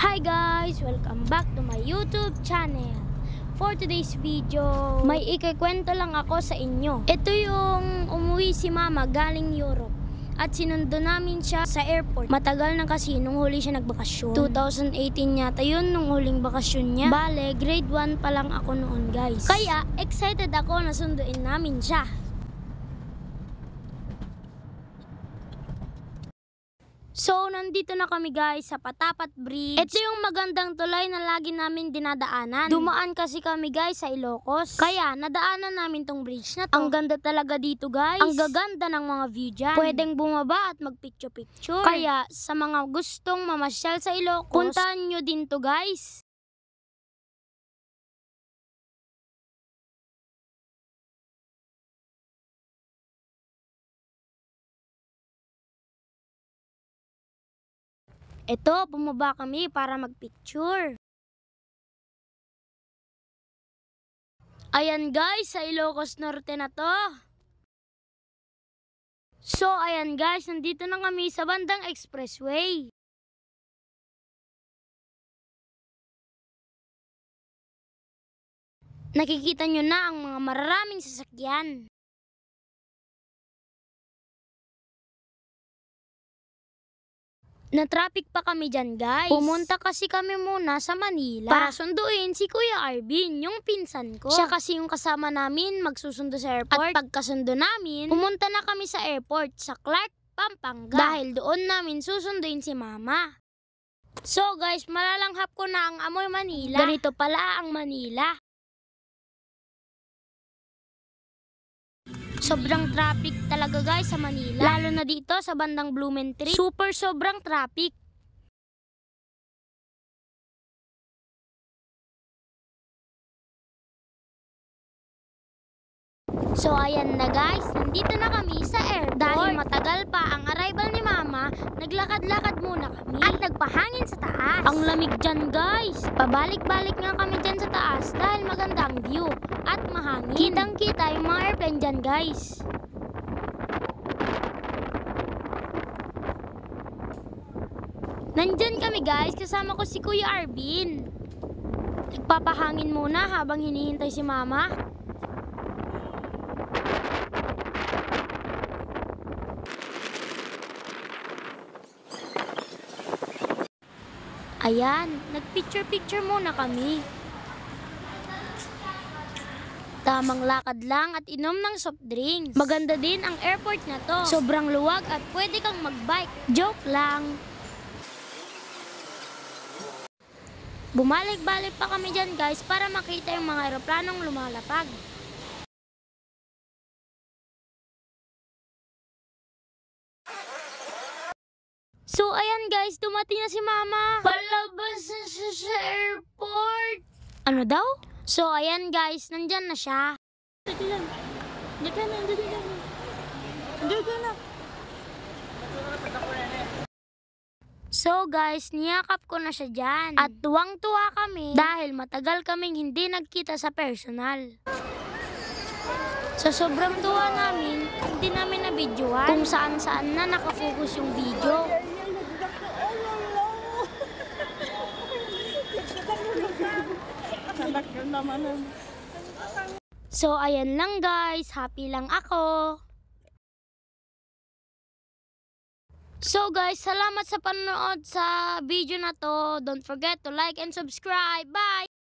Hi guys! Welcome back to my YouTube channel. For today's video, may ikikwento lang ako sa inyo. Ito yung umuwi si mama galing Europe at sinundo namin siya sa airport. Matagal na kasi nung huli siya nagbakasyon. 2018 yata yun nung huling bakasyon niya. Bale, grade 1 pa lang ako noon guys. Kaya excited ako na sunduin namin siya. So, nandito na kami guys sa Patapat Bridge. Ito yung magandang tulay na lagi namin dinadaanan. Dumaan kasi kami guys sa Ilocos. Kaya, nadaanan namin tong bridge na to. Ang ganda talaga dito guys. Ang gaganda ng mga view dyan. Pwedeng bumaba at magpicture-picture. Kaya, sa mga gustong mamasyal sa Ilocos, puntahan nyo din to guys. Ito, bumaba kami para magpicture. Ayan guys, sa Ilocos Norte na to. So, ayan guys, nandito na kami sa bandang expressway. Nakikita nyo na ang mga mararaming sasakyan. Na-traffic pa kami dyan guys. Pumunta kasi kami muna sa Manila para sunduin si Kuya Arvin, yung pinsan ko. Siya kasi yung kasama namin magsusundo sa airport. At pagkasundo namin, pumunta na kami sa airport sa Clark, Pampanga. Dahil doon namin susunduin si mama. So guys, malalanghap ko na ang amoy Manila. Ganito pala ang Manila. Sobrang traffic talaga guys sa Manila. Lalo na dito sa bandang Blumentritt. Super sobrang traffic. So ayan na guys, nandito na kami sa airport. Dahil matagal pa ang arrival ni mama, naglakad-lakad muna kami at nagpahangin sa taas. Ang lamig dyan guys. Pabalik-balik nga kami dyan sa taas dahil maganda ang view at mahangin. Kitang-kita yung mga airplane dyan guys. Nandyan kami guys, kasama ko si Kuya Arvin. Nagpapahangin muna habang hinihintay si mama. Ayan, nagpicture-picture muna kami. Tamang lakad lang at inom ng soft drinks. Maganda din ang airport na to. Sobrang luwag at pwede kang magbike. Joke lang. Bumalik-balik pa kami dyan guys para makita yung mga aeroplanong lumalapag. So ayan guys, dumating na si mama. Palabas na siya sa airport. Ano daw? So ayan guys, nandyan na siya. Diyan na. So guys, niyakap ko na siya dyan. At tuwang-tuwa kami dahil matagal kaming hindi nagkita sa personal. Sa sobrang tuwa namin, hindi namin na-videoan kung saan-saan na nakafocus yung video. So ayan lang guys, happy lang ako. So guys, salamat sa panonood sa video na to. Don't forget to like and subscribe. Bye!